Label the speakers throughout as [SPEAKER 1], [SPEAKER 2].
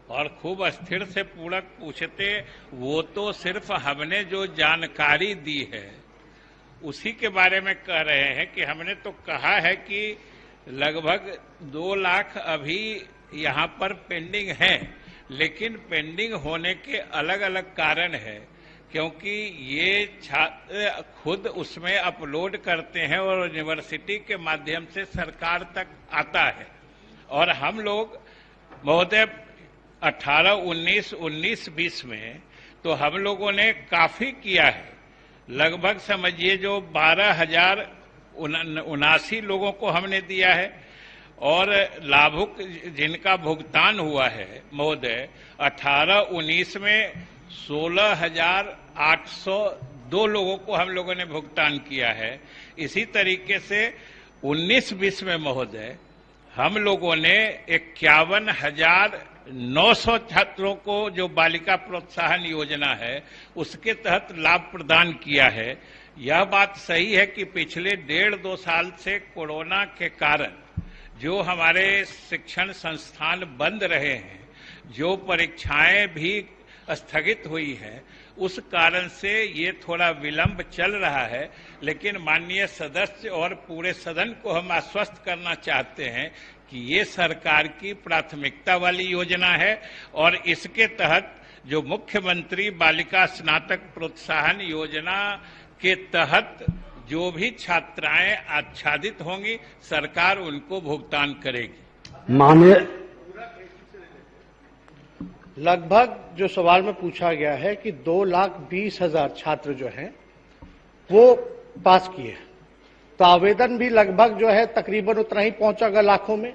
[SPEAKER 1] और खूब स्थिर से पूरक पूछते। वो तो सिर्फ हमने जो जानकारी दी है उसी के बारे में कह रहे हैं कि हमने तो कहा है कि लगभग 2 लाख अभी यहाँ पर पेंडिंग है, लेकिन पेंडिंग होने के अलग अलग कारण है, क्योंकि ये छात्र खुद उसमें अपलोड करते हैं और यूनिवर्सिटी के माध्यम से सरकार तक आता है। और हम लोग महोदय 18, 19, 19-20 में तो हम लोगों ने काफी किया है। लगभग समझिए जो 12,079 लोगों को हमने दिया है और लाभुक जिनका भुगतान हुआ है महोदय 18, 19 में 16,802 लोगों को हम लोगों ने भुगतान किया है। इसी तरीके से 19-20 में महोदय हम लोगों ने 51,900 छात्रों को जो बालिका प्रोत्साहन योजना है उसके तहत लाभ प्रदान किया है। यह बात सही है कि पिछले 1.5-2 साल से कोरोना के कारण जो हमारे शिक्षण संस्थान बंद रहे हैं, जो परीक्षाएं भी स्थगित हुई है, उस कारण से ये थोड़ा विलंब चल रहा है। लेकिन माननीय सदस्य और पूरे सदन को हम आश्वस्त करना चाहते हैं कि ये सरकार की प्राथमिकता वाली योजना है और इसके तहत जो मुख्यमंत्री बालिका स्नातक प्रोत्साहन योजना के तहत जो भी छात्राएं आच्छादित होंगी सरकार उनको भुगतान करेगी।
[SPEAKER 2] माननीय
[SPEAKER 3] लगभग जो सवाल में पूछा गया है कि 2,20,000 छात्र जो हैं वो पास किए, तो आवेदन भी लगभग जो है तकरीबन उतना ही पहुंचागा लाखों में।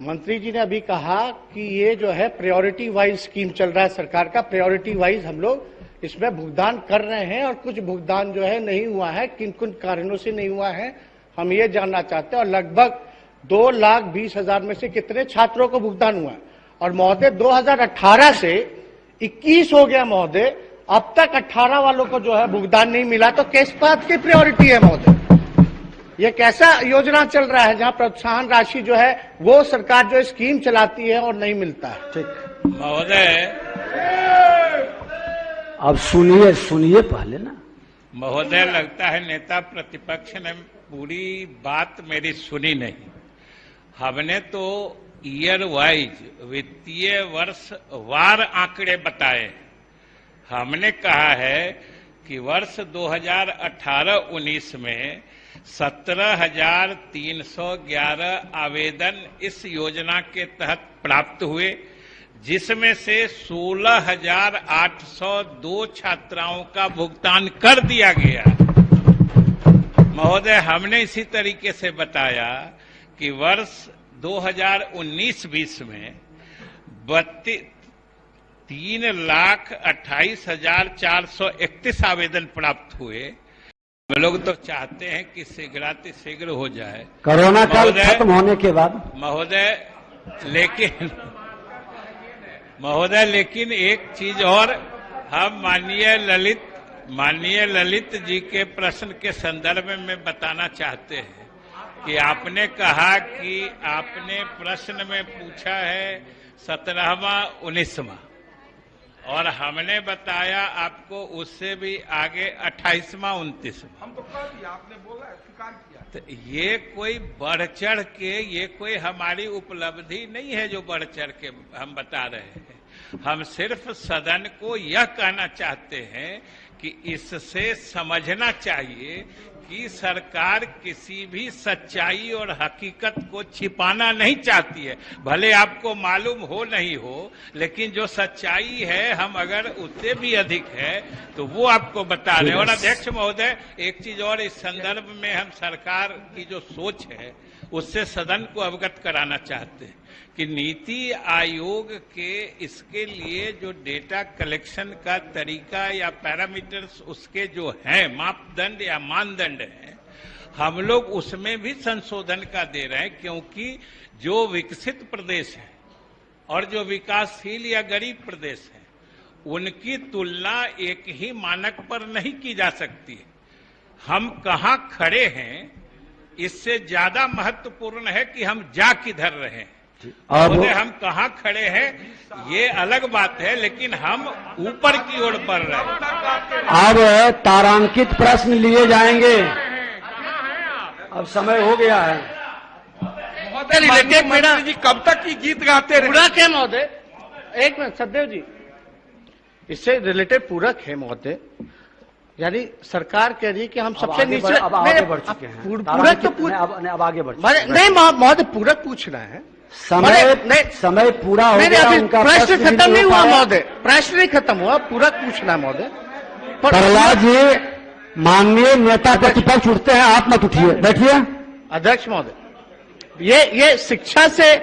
[SPEAKER 3] मंत्री जी ने अभी कहा कि ये जो है प्रायोरिटी वाइज स्कीम चल रहा है सरकार का, प्रायोरिटी वाइज हम लोग इसमें भुगतान कर रहे हैं और कुछ भुगतान जो है नहीं हुआ है, किन किन कारणों से नहीं हुआ है हम ये जानना चाहते हैं। और लगभग 2,20,000 में से कितने छात्रों को भुगतान हुआ है? और महोदय 2018 से 21 हो गया महोदय, अब तक 18 वालों को जो है भुगतान नहीं मिला, तो किस बात की प्रायोरिटी है महोदय? ये कैसा योजना चल रहा है जहां प्रोत्साहन राशि जो है वो सरकार जो स्कीम चलाती है और नहीं मिलता है?
[SPEAKER 2] ठीक
[SPEAKER 1] महोदय,
[SPEAKER 2] अब सुनिए पहले ना।
[SPEAKER 1] महोदय लगता है नेता प्रतिपक्ष ने पूरी बात मेरी सुनी नहीं। हमने तो ईयर वाइज वित्तीय वर्ष वार आंकड़े बताए। हमने कहा है कि वर्ष 2018-19 में 17,311 आवेदन इस योजना के तहत प्राप्त हुए, जिसमें से 16,802 छात्राओं का भुगतान कर दिया गया। महोदय हमने इसी तरीके से बताया कि वर्ष 2019-20 में 3,28,431 आवेदन प्राप्त हुए। हम लोग तो चाहते हैं कि शीघ्र हो जाए
[SPEAKER 2] कोरोना काल खत्म होने के बाद
[SPEAKER 1] महोदय लेकिन एक चीज और, हम माननीय ललित जी के प्रश्न के संदर्भ में बताना चाहते हैं कि आपने कहा कि आपने प्रश्न में पूछा है 17वां 19वां और हमने बताया आपको उससे भी आगे 28वां 29वां।
[SPEAKER 4] हम तो कह दिया, आपने बोला स्वीकार किया।
[SPEAKER 1] तो ये कोई बढ़ चढ़ के, ये कोई हमारी उपलब्धि नहीं है जो बढ़ चढ़ के हम बता रहे हैं। हम सिर्फ सदन को यह कहना चाहते हैं कि इससे समझना चाहिए कि सरकार किसी भी सच्चाई और हकीकत को छिपाना नहीं चाहती है। भले आपको मालूम हो नहीं हो, लेकिन जो सच्चाई है हम अगर उससे भी अधिक है तो वो आपको बता रहे हैं। और अध्यक्ष महोदय एक चीज और इस संदर्भ में हम सरकार की जो सोच है उससे सदन को अवगत कराना चाहते हैं कि नीति आयोग के इसके लिए जो डेटा कलेक्शन का तरीका या पैरामीटर्स उसके जो हैं मापदंड या मानदंड हैं, हम लोग उसमें भी संशोधन का दे रहे हैं, क्योंकि जो विकसित प्रदेश है और जो विकासशील या गरीब प्रदेश है उनकी तुलना एक ही मानक पर नहीं की जा सकती है। हम कहाँ खड़े हैं इससे ज्यादा महत्वपूर्ण है कि हम जा किधर रहे हैं।
[SPEAKER 2] अब
[SPEAKER 1] महोदय हम कहाँ खड़े हैं ये अलग बात है, लेकिन हम ऊपर की ओर बढ़ रहे हैं।
[SPEAKER 2] अब तारांकित प्रश्न लिए जाएंगे। अब समय हो गया है।
[SPEAKER 4] महोदय माननीय मंत्री जी कब तक की गीत गाते रहे?
[SPEAKER 3] पूरक है महोदय, एक मिनट सदैव जी, इससे रिलेटेड पूरक है महोदय। यानी सरकार कह रही है कि हम सबसे नीचे
[SPEAKER 2] अब आगे बढ़ चुके हैं।
[SPEAKER 3] पूरक तो
[SPEAKER 2] अब आगे बढ़ चुके हैं।
[SPEAKER 3] नहीं महोदय, पूरक पूछना है।
[SPEAKER 2] समय पूरा हो गया। उनका
[SPEAKER 3] प्रश्न खत्म नहीं हुआ महोदय, प्रश्न नहीं खत्म हुआ, पूरक पूछना है महोदय।
[SPEAKER 2] प्रहलाद जी, माननीय नेता प्रतिपक्ष उठते हैं, आप मत उठिए, बैठिए।
[SPEAKER 3] अध्यक्ष महोदय, ये शिक्षा से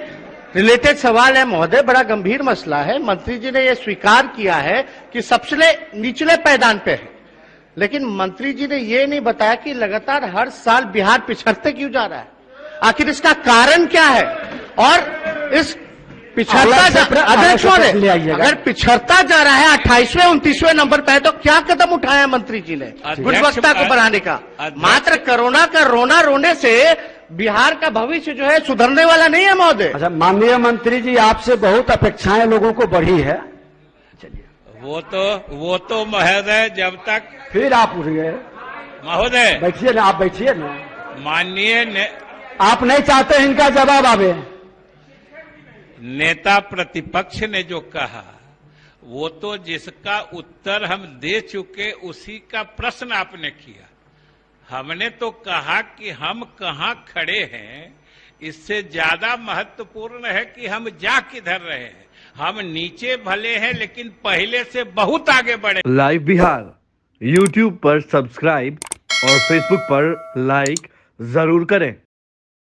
[SPEAKER 3] रिलेटेड सवाल है महोदय, बड़ा गंभीर मसला है। मंत्री जी ने यह स्वीकार किया है कि सबसे निचले पायदान पे है, लेकिन मंत्री जी ने यह नहीं बताया कि लगातार हर साल बिहार पिछड़ते क्यों जा रहा है, आखिर इसका कारण क्या है। और इस पिछड़ता अध्यक्ष महोदय, अगर पिछड़ता जा रहा है 28वें 29वें नंबर पे है, तो क्या कदम उठाया मंत्री जी ने गुणवत्ता को बढ़ाने का? मात्र कोरोना का रोना रोने से बिहार का भविष्य जो है सुधरने वाला नहीं है महोदय।
[SPEAKER 2] अच्छा, माननीय मंत्री जी, आपसे बहुत अपेक्षाएं लोगों को बढ़ी है। चलिए,
[SPEAKER 1] वो तो महोदय जब तक
[SPEAKER 2] फिर आप उठ गए।
[SPEAKER 1] महोदय
[SPEAKER 2] बैठिए ना, आप बैठिए ना।
[SPEAKER 1] माननीय
[SPEAKER 2] आप नहीं चाहते इनका जवाब आवे?
[SPEAKER 1] नेता प्रतिपक्ष ने जो कहा वो तो जिसका उत्तर हम दे चुके, उसी का प्रश्न आपने किया। हमने तो कहा कि हम कहाँ खड़े हैं, इससे ज्यादा महत्वपूर्ण है कि हम जा किधर रहे हैं। हम नीचे भले हैं, लेकिन पहले से बहुत आगे बढ़े।
[SPEAKER 5] लाइव बिहार YouTube पर सब्सक्राइब और Facebook पर लाइक जरूर करें।